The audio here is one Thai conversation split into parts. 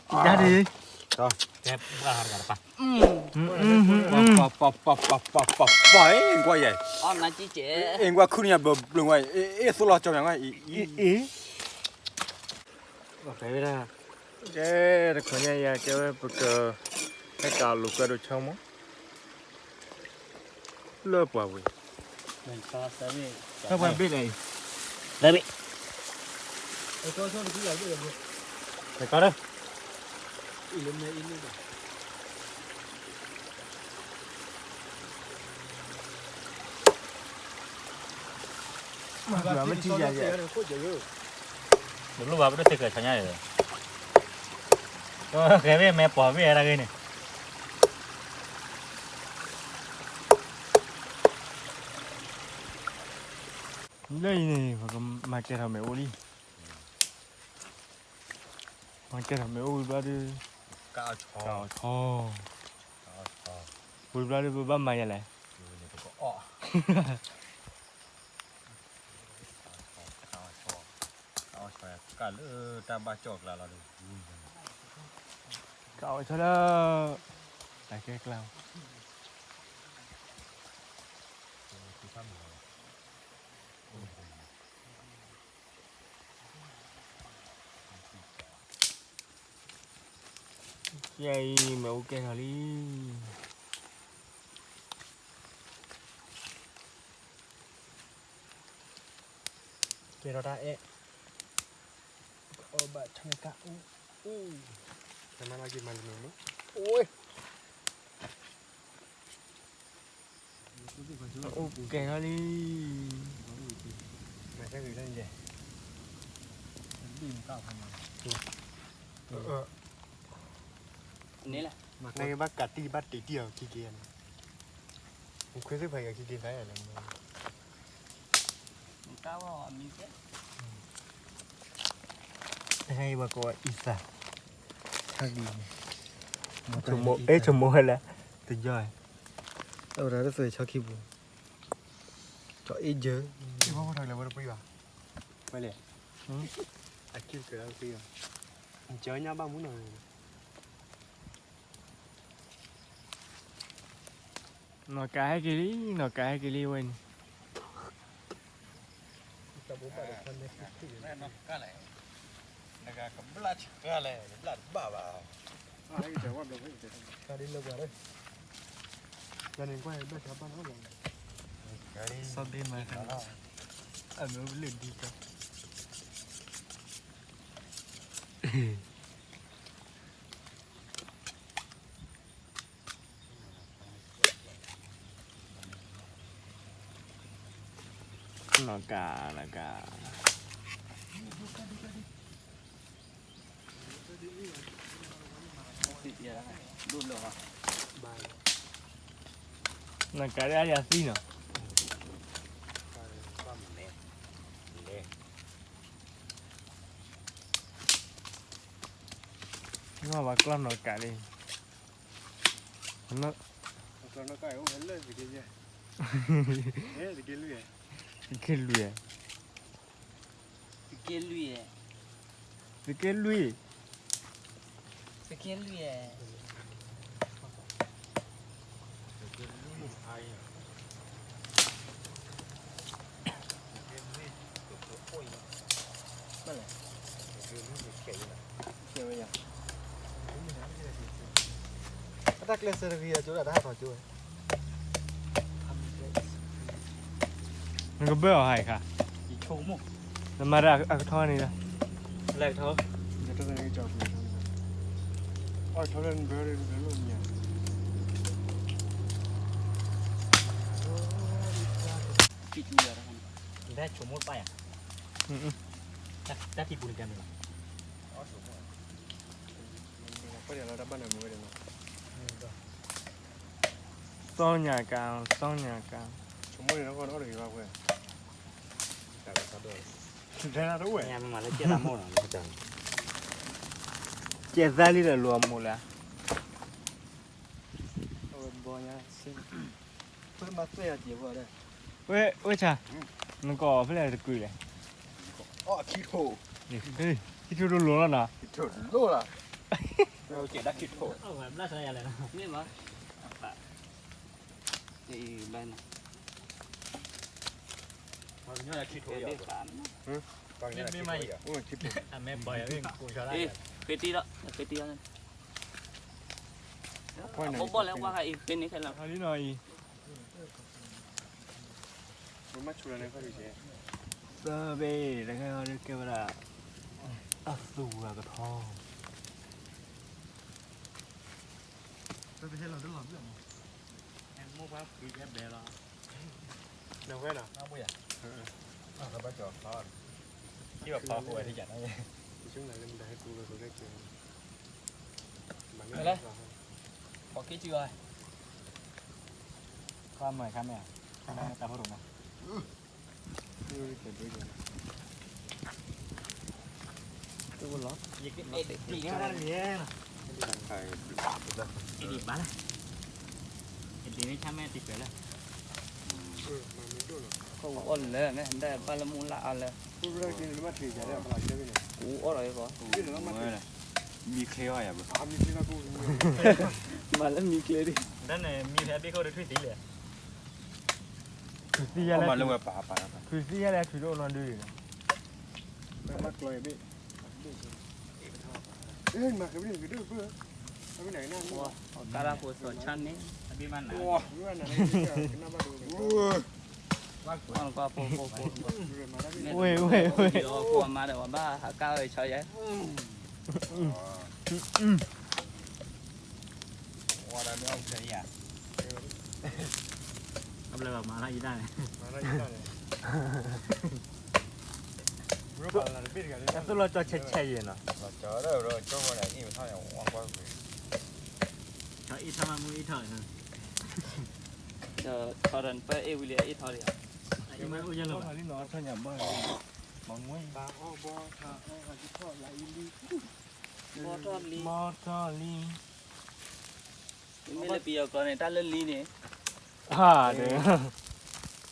Giá đi. Rồi. Đẹp ba hạt cả Bảy qua vậy. Là chị trẻ. Em qua khu nhà bờ bên ngoài, em số lo cho nhà ngoài. Phải ra. Cái được khỏi nhà cái bực cái cào lục cái đồ trong á. Lơ quả vậy. Mình cho sẽ đi. Các bạn biết này. Đây bị. Phải có đâu. Mà mới chi ra vậy. đúng lúc vào nó thiệt là chả nhảy rồi cái về mẹ bỏ về ra cái này đây này và cái mặt cái thằng mẹ ô đi. Mặt cái thằng mẹ ô ba đi. Cao Cào thò. Ui ba đi ba mày này. cả lỡ ta ba chọc là được. Cào cho đó. Tại cái cào. Vậy mà ok rồi đi. Cái đó đã ế. Bà chẳng cả. Cái này gì mà mình ui. Ok rồi đi. Mày sẽ gửi lên gì? Đi cao hơn mà. Nè là. Này bác cả tí bắt tí tiêu kia kia này. Không khuyến sức phải cả kia phải là Cao rồi mình sẽ. Hay bà có isa. Khác đi này. Chồng mộ, ế chồng mộ hay là tình rồi. Đâu đó nó phải cho khi buồn. Cho ít dớ. Chứ không có thằng là bà đâu à? Phải lẽ. À kêu cửa đâu à? Mình chơi nhau ba muốn rồi. Nó cái đi, nó cái đi quên. Cái này. Này cái blood cái này, blood bà bà. Đây chờ qua được đấy. Ta đi lâu rồi đấy. Gia đình quay bây giờ bán nó rồi. Cái Sao đêm mà thằng nó lên đi cơ. Là cả Đun được à? là cả ra nhà xin à? Nhưng mà bà con nói cả đi. Nó cái ông hết lên thì cái gì? Thế thì cái lưỡi. Cái lưỡi. Cái lưỡi. Cái lưỡi. Cái lưỡi. Tắc lên servir chỗ là đã thỏ chưa? Nó có bơ hay cả. Chỉ trốn một. Nó mà ra thoi này ra. Lại thôi. Nó cho cái chọc này. Ôi thoi lên bơ lên luôn nhỉ. Chị chưa đó không? đã trúng một bay à đã thịt bùn kèm rồi Có thể nó đã bắt đầu mới được rồi. Xong nhà càng. Chúng mới nó còn nó được vào quê. Thế là đúng rồi. nhà mà lấy chia làm môn à chẳng Chia ra đi là luồng một là. Bò nha, xin. Tôi mà tôi là chỉ vừa đây. Ôi chà, nó có phải là cười này. khí thổ. Ê, khí thổ luôn là nào? Khí thổ luôn là. เราเจ็ดดักคิดโถ เอาแบบราชอะไรนะ นี่มั้งไอ้ใบน่ะ เราเนี่ยดักคิดโถ เด็กสาม บางเนี่ยดักคิดโถอ่ะอุ้ยคิดโถ อ่ะแม่ปล่อยเองกูชอบได้ เอ้ยเคยตีแล้วเคยตีแล้วนั่นผมบอกแล้วว่าไอ้เป็นนี่แค่ละ อันนี้หน่อย มันมาชูอะไรเขาดิเจ๊ เซอร์เบย์แล้วก็เรียกว่าอัสูรกระทองไม่ใช่เราด้วยหรอ แอนมูครับปีแอบเบลล์ เดี๋ยวแค่น่ะ น้าบุญอ่ะ เขาไปจอดเขา ที่แบบพอคุยที่อยากได้ ช่วงไหนเล่นได้ให้กูเลยกูได้เกิน ขอคิดชื่ออะไร ข้ามหน่อยข้ามแม่ข้ามแม่ตาพูดถูกนะ นี่เกิดด้วยกัน ยิงยิงอะไรเนี่ย ใคร ไอ้ดิบบ้าเลยไอ้ดิบนี่ช่างแม่ติดไปเลย มันไม่ด้วยหรอ เขาอ่อนเลยนะได้ปลาละมุนละอันเลย กูไม่ได้กินหรือมาถือใจได้ปลาเชื่อไหมเนี่ย กูอ่อนเลยก่อน กินแล้วมาถือ มีเคลียร์อ่ะ อามีที่น่ากู มาแล้วมีเคลียร์ดิ นั่นเนี่ยมีแพ้ที่เขาได้ช่วยตีเลย คือซี่ เอา อะไร มาลงมาป่าป่า คือซี่อะไรคือโดนนอนดูอยู่นะมากลอยพี่เอ้ยมาคือไม่ถึงคือดื้อเพื่อเอาไปไหนนั่ง ว้าการาโพสต์ชั้นนี้ พี่มันนะ โอ้ นี่ว่าไหนหน้าบ้านดู อ่อนกว่าโพโพโพ เว้ยเว้ยเว้ย เดี๋ยวกลัวมาเดี๋ยวบ้าหาก้าวเลยใช่ไหม ว่าได้ไม่เอาใช่อ่ะ ทำอะไรแบบมาไล่ได้ มาได้ยังไงรู้ป่ะเราเป็นกันแต่ตัวเราจะเช็ดเช็ดยังนะ เราเจอแล้วเราเจอวันไหนนี่มันเท่าอย่างว่างกว่าเลย เขาอีทำมามืออีถอยนะ เดี๋ยวทอรันไปเอวิเลียอีทอริอา ไอ้มันอุ้ยยังหรอ ตอนนี้นอนท่านอย่าบ้าบางมวยตาอ้อบอทาอ้อหาที่ทอดไหลลี บอทอลี มอทอลี ไม่เลยปีเอาก่อนเนี่ยตาเล่นลีเนี่ย ฮ่าเด้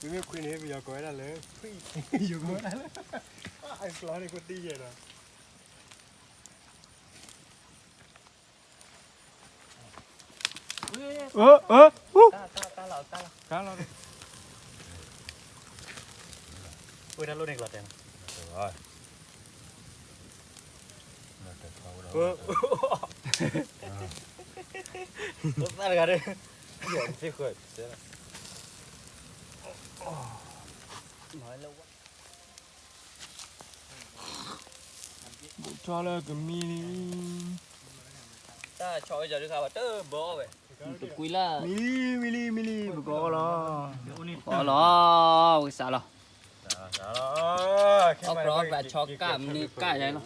อไม่คุยเนี่ยไปยาวก้อยได้เลยอยู่ก้อยได้เลยไอ้กล้าในคนตีเย็นอ่ะตาเรา ข้างเรา อุ้ยนั่นรุ่นเด็กหลอดเต็ม รถอะไรกันเลย เดี๋ยวที่เคยเจ๊ น้อยแล้ววะ บุชอเลยก็มี ตาชอยจะดูข่าวเตอร์บอเว้ยตุกุยละ มิลลี่บุกอล อุ้ยนี่ พอหรอวิสาหรอเอากรอบแบบช็อกก้ามนี่ก้าใหญ่หรอ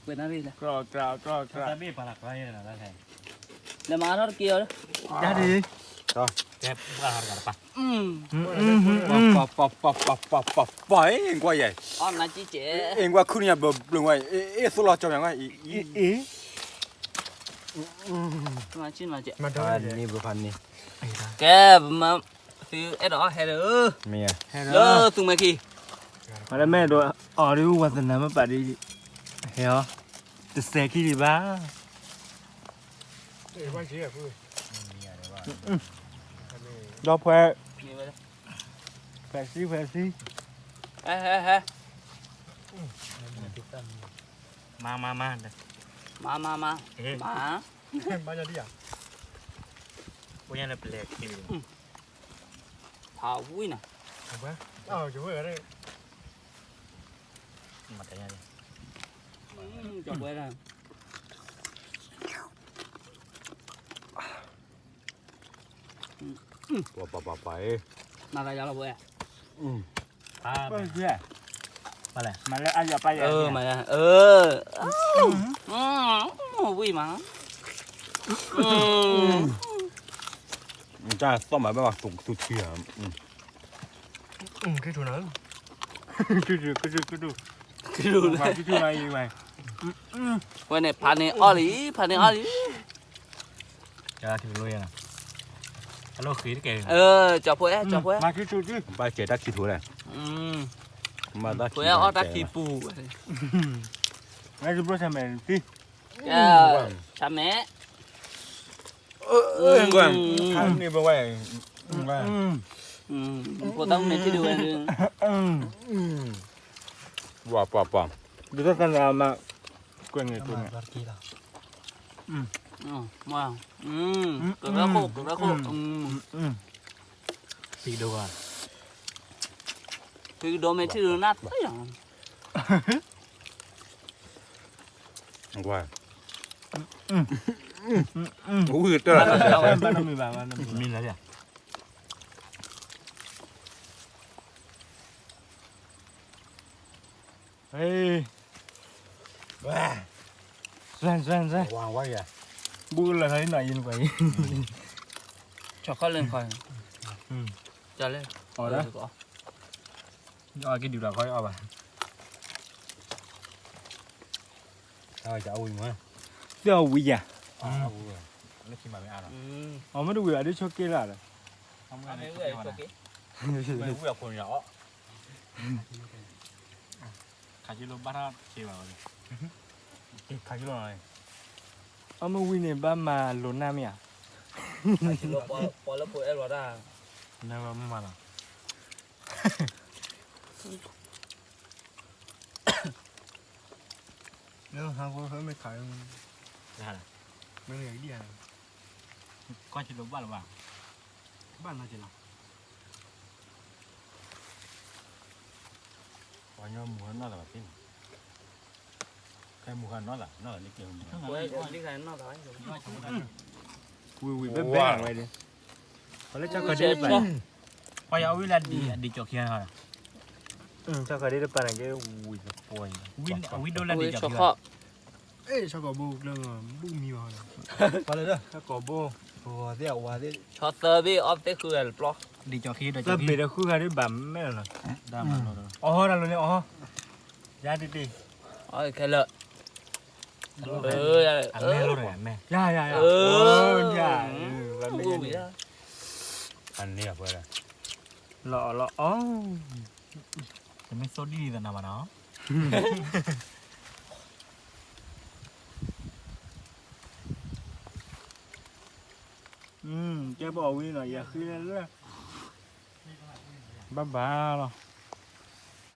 เป็นอะไรเลย กรอกรา ตาบี้ปลักไรนะแล้วแทน เดี๋ยวมาทอดเกี๊ยว จ้าดี แกปลาหางกันปะ ปเองกว่าใหญ่ อ้อมนาจีเจ๋ เองกว่าคุณเนี่ยแบบลงไว้เอ๊ะสุดหล่อจังยังไงอี มาชิ้นมาเจ๋ มาดู พันนี่บุพันนี่ แกมาซื้อเอ็ดอ๋อเฮเดอร์ เมีย เลอตุ้งมาคี มาแล้วแม่ดูอ๋อดูวันสนามาปัดดิเฮ้ยจะเสกกี่ดีบ้าเอ้ยว่าเชี่ยพูดดอกแพร นี่ไปเลย แพรซี่ เฮ้เฮ้ มาเลย มา บ้านจะดีอ่ะ อุ้ยยังเป็นเล็กที่ เผาวุ้ยน่ะ ถูกไหมอ้าวอยู่เว้ยอะไร มาแต่ยัง จบไว้แล้ว ไป มาไปยังเราเว้ย ปลา บ้านเชี่ย มาเลย มาแล้วอ่ะอย่าไป มาวุ้ยมา จ้าซ่อมมาแบบว่าสุดเที่ย คือถูกนั้นคือดู คือดู มาคืออะไรอยู่ไหม วันนี้พันนี่ออลี จะที่เป็นลุยนะฮัลโหลคือที่เก่ง จบเว้ย มาคือถูกที่ ไปเจ็ดดักคิดถูกเลยมาดัก เว้ยออตาคีปู มาคือโปรแกรมที่ cha mẹ quang ăn đi bao quay cô tao này chứ điều này wow Itu kan lama kueng itu. wow cực ra khô Xì đồ à. cái đồ mày chứ nát đấy à wow ui trời ơi Mana mi ba mana mi. Min là gì à? Hey. wow Ran. wow quá vậy Bu là thấy này như vậy. cho khó lên khỏi cho lên Ở đó. Rồi cái điều đó coi ở bà. thôi chả ui mà Đâu quý à? ui nó khi mà mày ăn rồi Ở mấy đứa quý ở đây cho kia là. không ăn ăn mấy cái người này cho kỹ mày ui còn nhỏ Khá chứ lúc bắt nó chê vào rồi. khai cái này Ở mấy quý này ba mà lồn nam à? chỉ lo bỏ lớp bụi em vào ra Nên mà mà là. Nếu hàng có hơi mấy khai Ra là. mấy người đi à? Coi chứ lúc bắt là vào. Bắt nó chỉ là. bao nhiêu mùa nó là cái gì cái mùa nó là cái kiểu bụi đi cái nó thôi Quý bé bé vậy đi. Có lẽ cho cái đây bà. Quay áo là đi chỗ kia thôi. Cho cái đây là bà này cái ui là bồi. Win đô là đi bụi chỗ cho kia. khó Ê cho có bu lưng bu mì vào. Có lẽ đó. Cho có bu. Ủa thế à thế. cho tơ bi off thếคือ block Đi chỗ kia, đi Ta chỗ bị kia. nó khu cái đấy bấm mấy lần. Đa mà rồi. Là luôn nè. Ra đi. ôi cái lợi Ăn mẹ luôn rồi, ăn mẹ. Ya. dạ Và mấy ui cái đó ăn đi à vậy là lọ. Thì mình số đi rồi nào mà nó. Cái bò quy này giờ khi nó ba rồi.